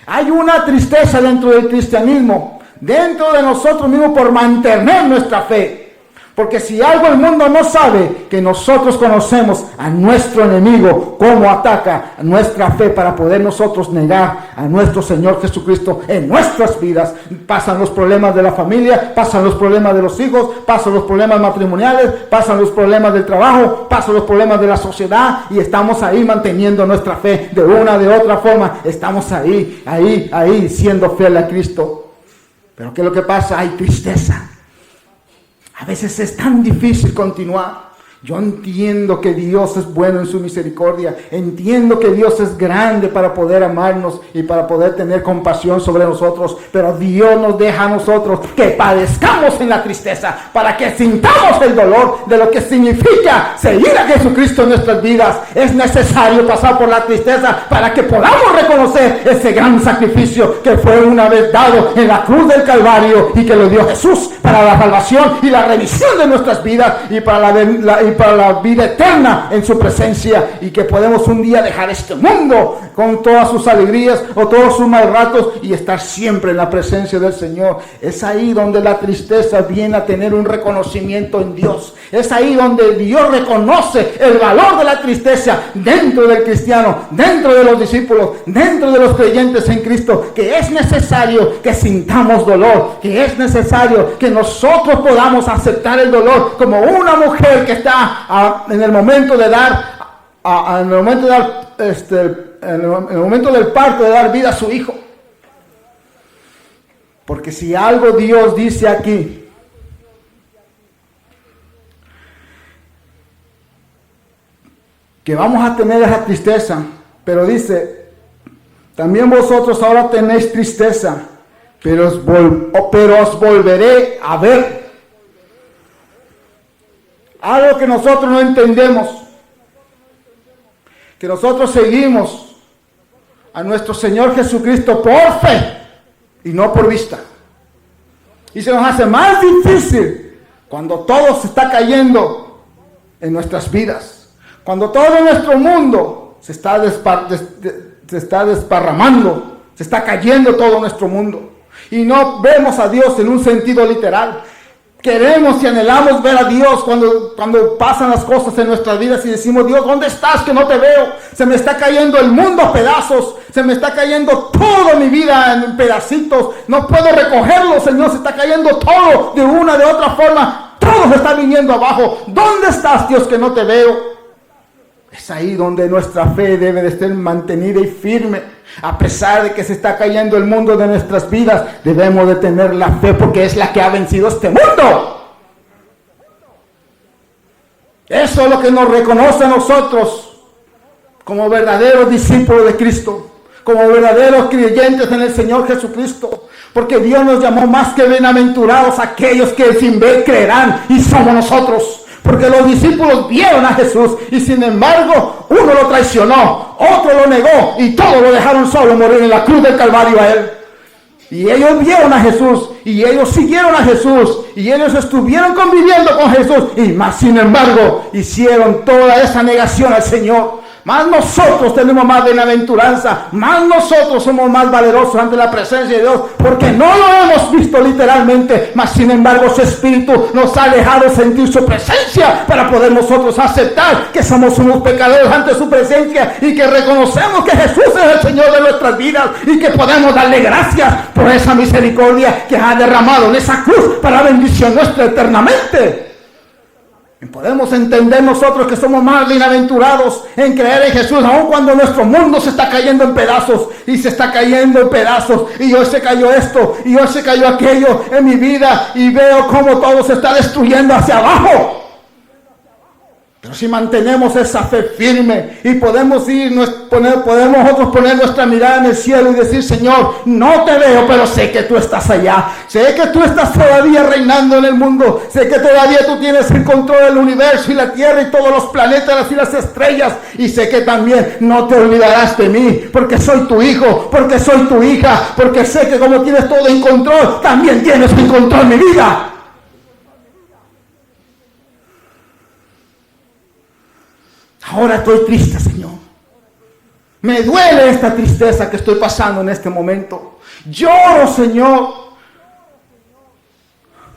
Hay una tristeza dentro del cristianismo, dentro de nosotros mismos, por mantener nuestra fe. Porque si algo el mundo no sabe, que nosotros conocemos a nuestro enemigo, cómo ataca a nuestra fe para poder nosotros negar a nuestro Señor Jesucristo en nuestras vidas. Pasan los problemas de la familia, pasan los problemas de los hijos, pasan los problemas matrimoniales, pasan los problemas del trabajo, pasan los problemas de la sociedad y estamos ahí manteniendo nuestra fe de una de otra forma. Estamos ahí siendo fiel a Cristo. Pero ¿qué es lo que pasa? Hay tristeza. A veces es tan difícil continuar. Yo entiendo que Dios es bueno en su misericordia. Entiendo que Dios es grande para poder amarnos y para poder tener compasión sobre nosotros. Pero Dios nos deja a nosotros que padezcamos en la tristeza para que sintamos el dolor de lo que significa seguir a Jesucristo en nuestras vidas. Es necesario pasar por la tristeza para que podamos reconocer ese gran sacrificio que fue una vez dado en la cruz del Calvario y que lo dio Jesús para la salvación y la remisión de nuestras vidas y para la vida eterna en su presencia, y que podemos un día dejar este mundo con todas sus alegrías o todos sus mal ratos y estar siempre en la presencia del Señor. Es ahí donde la tristeza viene a tener un reconocimiento en Dios. Es ahí donde Dios reconoce el valor de la tristeza dentro del cristiano, dentro de los discípulos, dentro de los creyentes en Cristo, que es necesario que sintamos dolor, que es necesario que nosotros podamos aceptar el dolor, como una mujer que está en el momento de dar, en el momento del parto, de dar vida a su hijo. Porque si algo Dios dice aquí, que vamos a tener esa tristeza, pero dice, también vosotros ahora tenéis tristeza, pero os volveré a ver. Algo que nosotros no entendemos, que nosotros seguimos a nuestro Señor Jesucristo por fe y no por vista. Y se nos hace más difícil cuando todo se está cayendo en nuestras vidas, cuando todo nuestro mundo se está desparramando, se está cayendo todo nuestro mundo y no vemos a Dios en un sentido literal. Queremos y anhelamos ver a Dios cuando pasan las cosas en nuestras vidas y decimos: Dios, ¿dónde estás que no te veo? Se me está cayendo el mundo a pedazos, se me está cayendo toda mi vida en pedacitos, no puedo recogerlo, Señor, se está cayendo todo de una de otra forma, todo se está viniendo abajo. ¿Dónde estás, Dios, que no te veo? Es ahí donde nuestra fe debe de estar mantenida y firme. A pesar de que se está cayendo el mundo de nuestras vidas, debemos de tener la fe, porque es la que ha vencido este mundo. Eso es lo que nos reconoce a nosotros como verdaderos discípulos de Cristo, como verdaderos creyentes en el Señor Jesucristo. Porque Dios nos llamó más que bienaventurados aquellos que sin ver creerán, y somos nosotros. Porque los discípulos vieron a Jesús y sin embargo uno lo traicionó, otro lo negó y todos lo dejaron solo morir en la cruz del Calvario a él. Y ellos vieron a Jesús y ellos siguieron a Jesús y ellos estuvieron conviviendo con Jesús, y más sin embargo hicieron toda esa negación al Señor. Más nosotros tenemos más bienaventuranza, más nosotros somos más valerosos ante la presencia de Dios, porque no lo hemos visto literalmente, mas sin embargo su Espíritu nos ha dejado sentir su presencia para poder nosotros aceptar que somos unos pecadores ante su presencia y que reconocemos que Jesús es el Señor de nuestras vidas y que podemos darle gracias por esa misericordia que ha derramado en esa cruz para bendición nuestra eternamente. Y podemos entender nosotros que somos más bienaventurados en creer en Jesús, aun cuando nuestro mundo se está cayendo en pedazos y se está cayendo en pedazos, y hoy se cayó esto y hoy se cayó aquello en mi vida y veo cómo todo se está destruyendo hacia abajo. Pero si mantenemos esa fe firme y podemos nosotros poner nuestra mirada en el cielo y decir: Señor, no te veo, pero sé que tú estás allá. Sé que tú estás todavía reinando en el mundo. Sé que todavía tú tienes el control del universo y la tierra y todos los planetas y las estrellas. Y sé que también no te olvidarás de mí, porque soy tu hijo, porque soy tu hija, porque sé que como tienes todo en control, también tienes en control mi vida. Ahora estoy triste, Señor. Me duele esta tristeza que estoy pasando en este momento. Lloro, Señor.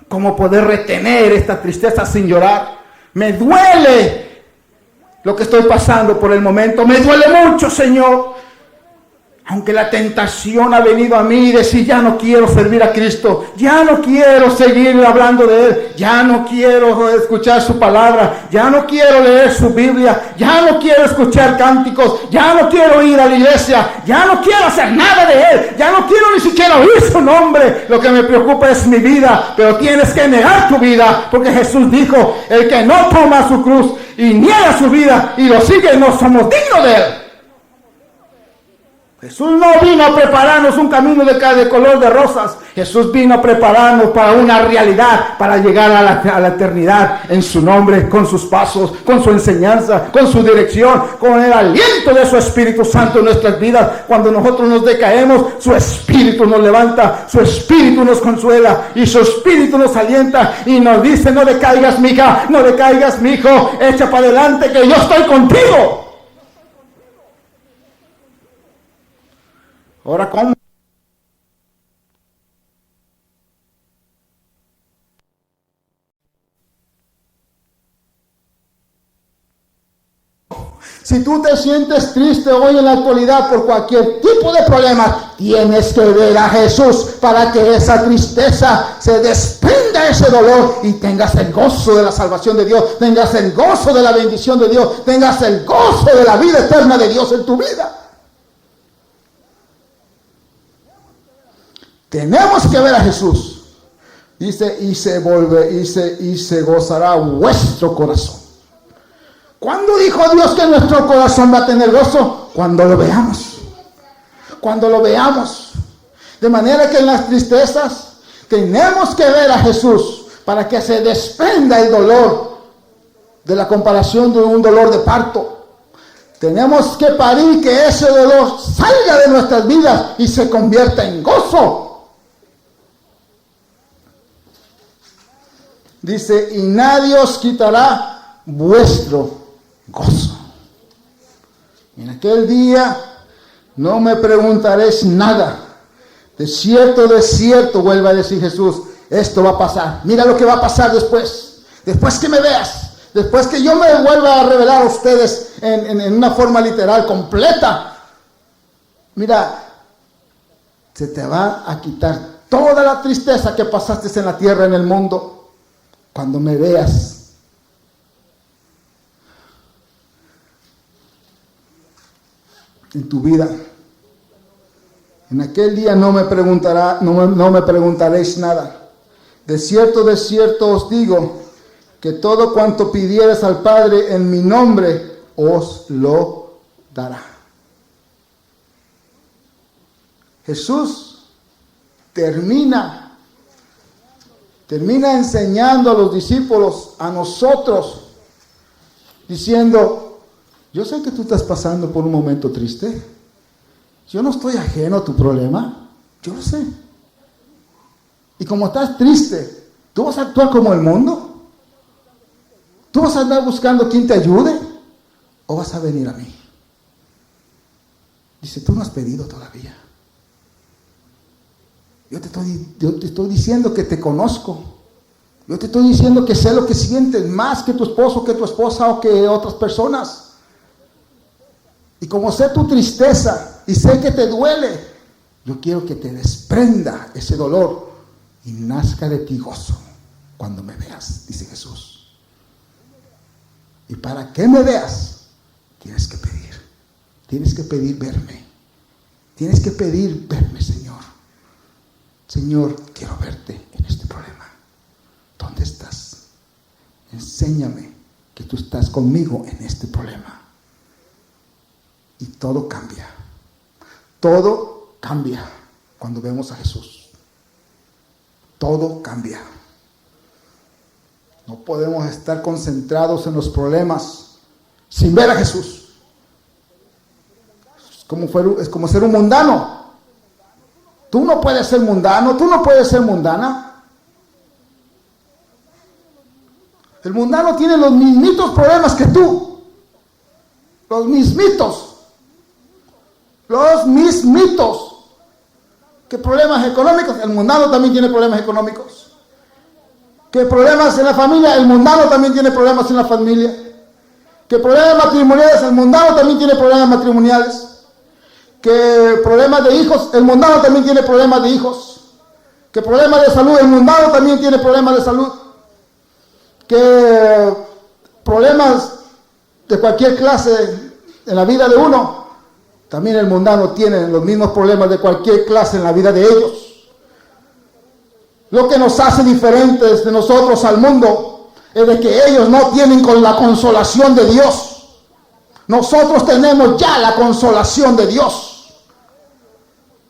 ¿Cómo poder retener esta tristeza sin llorar? Me duele lo que estoy pasando por el momento. Me duele mucho, Señor. Aunque la tentación ha venido a mí y decir: ya no quiero servir a Cristo, ya no quiero seguir hablando de Él, ya no quiero escuchar su palabra, ya no quiero leer su Biblia, ya no quiero escuchar cánticos, ya no quiero ir a la iglesia, ya no quiero hacer nada de Él, ya no quiero ni siquiera oír su nombre. Lo que me preocupa es mi vida, pero tienes que negar tu vida, porque Jesús dijo: el que no toma su cruz y niega su vida y lo sigue, no somos dignos de Él. Jesús no vino a prepararnos un camino de color de rosas. Jesús vino a prepararnos para una realidad, para llegar a la eternidad en su nombre, con sus pasos, con su enseñanza, con su dirección, con el aliento de su Espíritu Santo en nuestras vidas. Cuando nosotros nos decaemos, su Espíritu nos levanta, su Espíritu nos consuela y su Espíritu nos alienta y nos dice: no decaigas, mija, no decaigas, mijo, echa para adelante que yo estoy contigo. Ahora, ¿cómo? Si tú te sientes triste hoy en la actualidad por cualquier tipo de problema, tienes que ver a Jesús para que esa tristeza se desprenda, ese dolor, y tengas el gozo de la salvación de Dios, tengas el gozo de la bendición de Dios, tengas el gozo de la vida eterna de Dios en tu vida. Tenemos que ver a Jesús. Dice: y se gozará vuestro corazón. ¿Cuándo dijo Dios que nuestro corazón va a tener gozo? Cuando lo veamos. Cuando lo veamos. De manera que en las tristezas tenemos que ver a Jesús para que se desprenda el dolor de la comparación de un dolor de parto. Tenemos que parir que ese dolor salga de nuestras vidas y se convierta en gozo. Dice: y nadie os quitará vuestro gozo. En aquel día no me preguntaréis nada. De cierto, vuelve a decir Jesús, esto va a pasar. Mira lo que va a pasar después. Después que me veas, después que yo me vuelva a revelar a ustedes en una forma literal, completa. Mira, se te va a quitar toda la tristeza que pasaste en la tierra, en el mundo. Cuando me veas, en tu vida, en aquel día no me preguntaréis nada. De cierto os digo, que todo cuanto pidieres al Padre en mi nombre, os lo dará. Jesús termina enseñando a los discípulos, a nosotros, diciendo: yo sé que tú estás pasando por un momento triste. Yo no estoy ajeno a tu problema. Yo lo sé. Y como estás triste, ¿tú vas a actuar como el mundo? ¿Tú vas a andar buscando quien te ayude? ¿O vas a venir a mí? Dice: tú no has pedido todavía. Yo te estoy diciendo que te conozco. Yo te estoy diciendo que sé lo que sientes más que tu esposo, que tu esposa o que otras personas. Y como sé tu tristeza y sé que te duele, yo quiero que te desprenda ese dolor y nazca de ti gozo cuando me veas, dice Jesús. Y para que me veas, tienes que pedir. Tienes que pedir verme. Tienes que pedir verme, Señor. Señor, quiero verte en este problema. ¿Dónde estás? Enséñame que tú estás conmigo en este problema. Y todo cambia. Todo cambia cuando vemos a Jesús. Todo cambia. No podemos estar concentrados en los problemas sin ver a Jesús. Es como ser un mundano. Tú no puedes ser mundano, tú no puedes ser mundana. El mundano tiene los mismitos problemas que tú. Los mismitos. Los mismitos. ¿Qué problemas económicos? El mundano también tiene problemas económicos. ¿Qué problemas en la familia? El mundano también tiene problemas en la familia. ¿Qué problemas matrimoniales? El mundano también tiene problemas matrimoniales. ¿Qué problemas de hijos? El mundano también tiene problemas de hijos. ¿Qué problemas de salud? El mundano también tiene problemas de salud. ¿Qué problemas de cualquier clase en la vida de uno? También el mundano tiene los mismos problemas de cualquier clase en la vida de ellos. Lo que nos hace diferentes de nosotros al mundo es de que ellos no tienen con la consolación de Dios. Nosotros tenemos ya la consolación de Dios.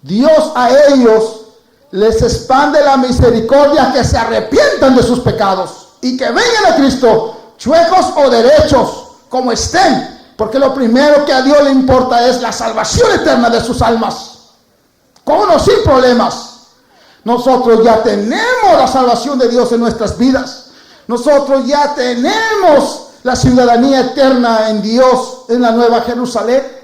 Dios a ellos les expande la misericordia, que se arrepientan de sus pecados y que vengan a Cristo, chuecos o derechos, como estén, porque lo primero que a Dios le importa es la salvación eterna de sus almas, con o sin problemas. Nosotros ya tenemos la salvación de Dios en nuestras vidas. Nosotros ya tenemos la ciudadanía eterna en Dios, en la Nueva Jerusalén.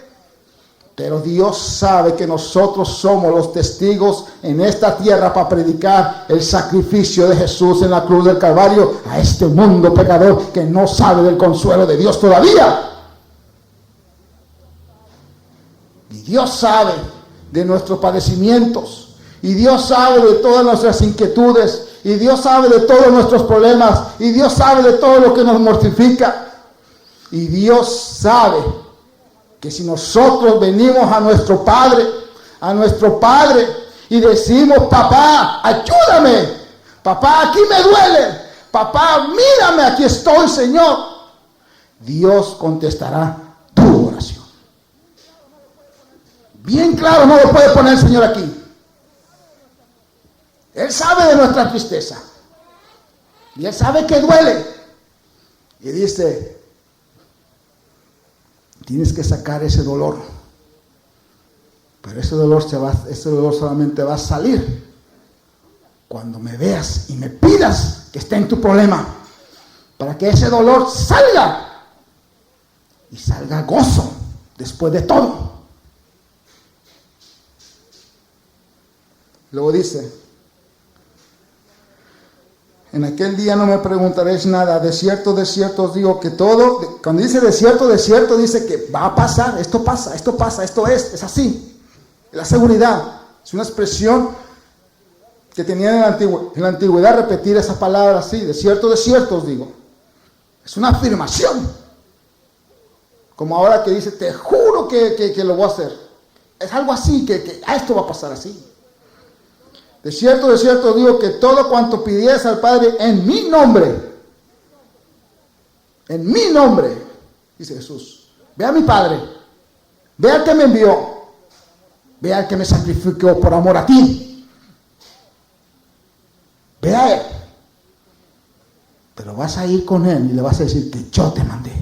Pero Dios sabe que nosotros somos los testigos en esta tierra para predicar el sacrificio de Jesús en la cruz del Calvario a este mundo pecador que no sabe del consuelo de Dios todavía. Y Dios sabe de nuestros padecimientos. Y Dios sabe de todas nuestras inquietudes. Y Dios sabe de todos nuestros problemas. Y Dios sabe de todo lo que nos mortifica. Y Dios sabe que si nosotros venimos a nuestro Padre, y decimos: papá, ayúdame, papá, aquí me duele, papá, mírame, aquí estoy, Señor, Dios contestará tu oración. Bien claro, no lo puede poner el Señor aquí. Él sabe de nuestra tristeza. Y Él sabe que duele. Y dice: tienes que sacar ese dolor. Pero ese dolor solamente va a salir cuando me veas y me pidas que esté en tu problema. Para que ese dolor salga. Y salga gozo después de todo. Luego dice: en aquel día no me preguntaréis nada. De cierto os digo que todo. Cuando dice de cierto, dice que va a pasar. Esto pasa, esto es así. La seguridad es una expresión que tenían en la antigüedad, repetir esa palabra así. De cierto os digo. Es una afirmación. Como ahora que dice: te juro que lo voy a hacer. Es algo así, que esto va a pasar así. De cierto os digo que todo cuanto pidieres al Padre en mi nombre, dice Jesús, ve a mi Padre, ve al que me envió, ve al que me sacrificó por amor a ti, ve a Él, pero vas a ir con Él y le vas a decir que yo te mandé.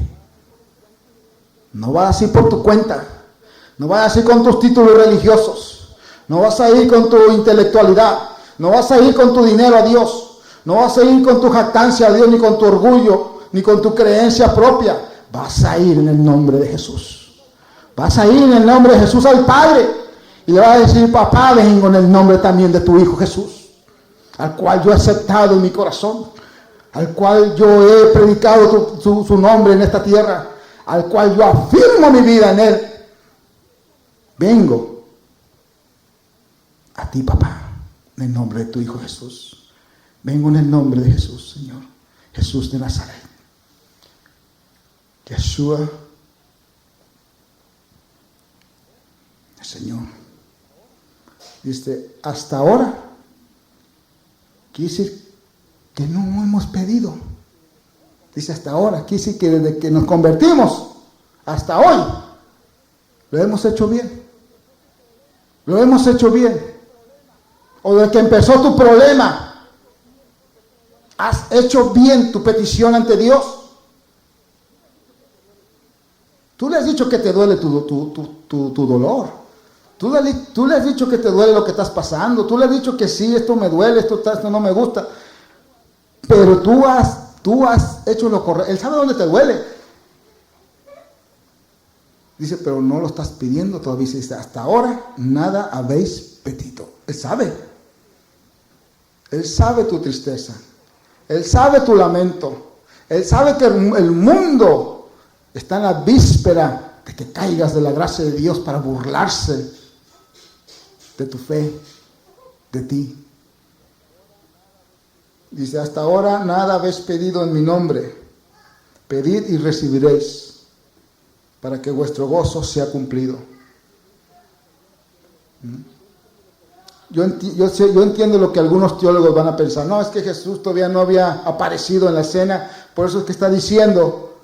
No vas a ir por tu cuenta, no vas a ir con tus títulos religiosos. No vas a ir con tu intelectualidad, no vas a ir con tu dinero a Dios, no vas a ir con tu jactancia a Dios, ni con tu orgullo, ni con tu creencia propia. Vas a ir en el nombre de Jesús. Vas a ir en el nombre de Jesús al Padre y le vas a decir: papá, vengo en el nombre también de tu Hijo Jesús, al cual yo he aceptado en mi corazón, al cual yo he predicado su nombre en esta tierra, al cual yo afirmo mi vida en Él. Vengo a ti, papá, en el nombre de tu Hijo Jesús. Vengo en el nombre de Jesús, Señor. Jesús de Nazaret. Yeshua, el Señor. Dice: hasta ahora, quiere decir que no hemos pedido. Dice hasta ahora, aquí sí que desde que nos convertimos hasta hoy, lo hemos hecho bien. Lo hemos hecho bien. O desde que empezó tu problema, ¿has hecho bien tu petición ante Dios? Tú le has dicho que te duele tu dolor. Tú le has dicho que te duele lo que estás pasando. Tú le has dicho que sí, esto me duele, esto no me gusta. Pero tú has hecho lo correcto. Él sabe dónde te duele. Dice, pero no lo estás pidiendo todavía. Dice, hasta ahora nada habéis pedido. Él sabe. Él sabe tu tristeza. Él sabe tu lamento. Él sabe que el mundo está en la víspera de que caigas de la gracia de Dios para burlarse de tu fe, de ti. Dice, hasta ahora nada habéis pedido en mi nombre. Pedid y recibiréis, para que vuestro gozo sea cumplido. Yo entiendo lo que algunos teólogos van a pensar. No, es que Jesús todavía no había aparecido en la escena. Por eso es que está diciendo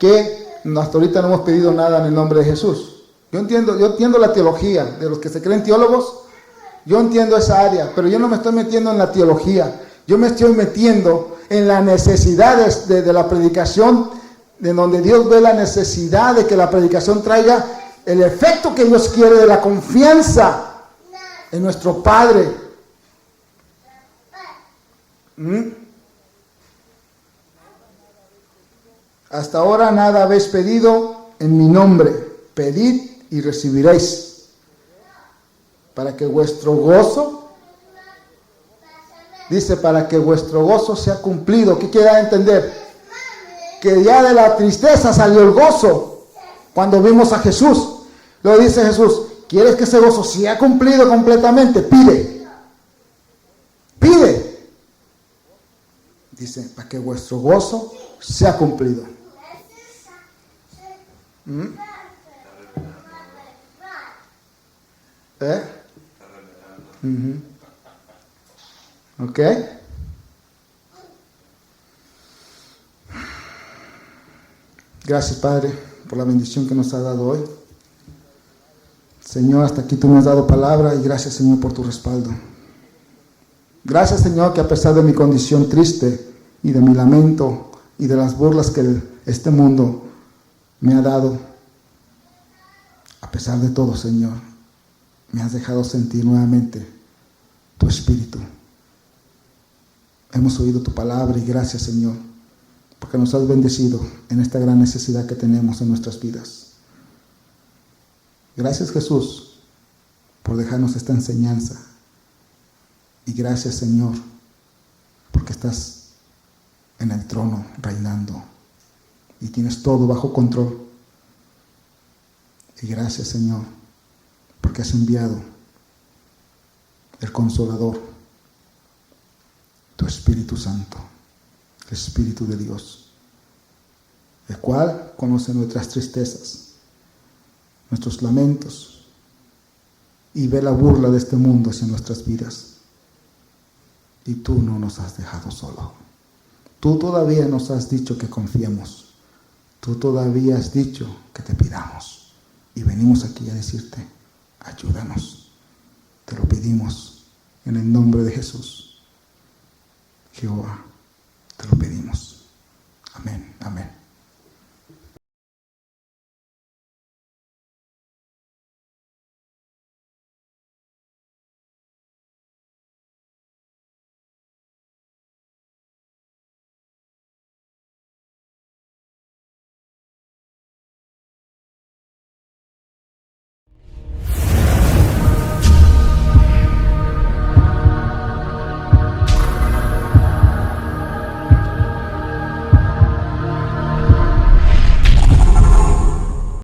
que hasta ahorita no hemos pedido nada en el nombre de Jesús. Yo entiendo la teología de los que se creen teólogos. Yo entiendo esa área, pero yo no me estoy metiendo en la teología. Yo me estoy metiendo en las necesidades de la predicación, de donde Dios ve la necesidad de que la predicación traiga el efecto que Dios quiere, de la confianza en nuestro Padre. Hasta ahora nada habéis pedido en mi nombre. Pedid y recibiréis, para que vuestro gozo, dice, para que vuestro gozo sea cumplido. ¿Qué quiere entender? Que ya de la tristeza salió el gozo cuando vimos a Jesús. Luego dice Jesús, ¿quieres que ese gozo sea cumplido completamente? Pide. Pide. Dice, para que vuestro gozo sea cumplido. ¿Ok? Gracias, Padre, por la bendición que nos ha dado hoy. Señor, hasta aquí tú nos has dado palabra y gracias, Señor, por tu respaldo. Gracias, Señor, que a pesar de mi condición triste y de mi lamento y de las burlas que este mundo me ha dado, a pesar de todo, Señor, me has dejado sentir nuevamente tu espíritu. Hemos oído tu palabra y gracias, Señor, porque nos has bendecido en esta gran necesidad que tenemos en nuestras vidas. Gracias, Jesús, por dejarnos esta enseñanza. Y gracias, Señor, porque estás en el trono reinando y tienes todo bajo control. Y gracias, Señor, porque has enviado el Consolador, tu Espíritu Santo, el Espíritu de Dios, el cual conoce nuestras tristezas, nuestros lamentos, y ve la burla de este mundo hacia nuestras vidas. Y tú no nos has dejado solos. Tú todavía nos has dicho que confiemos. Tú todavía has dicho que te pidamos. Y venimos aquí a decirte, ayúdanos. Te lo pedimos en el nombre de Jesús. Jehová, te lo pedimos. Amén, amén.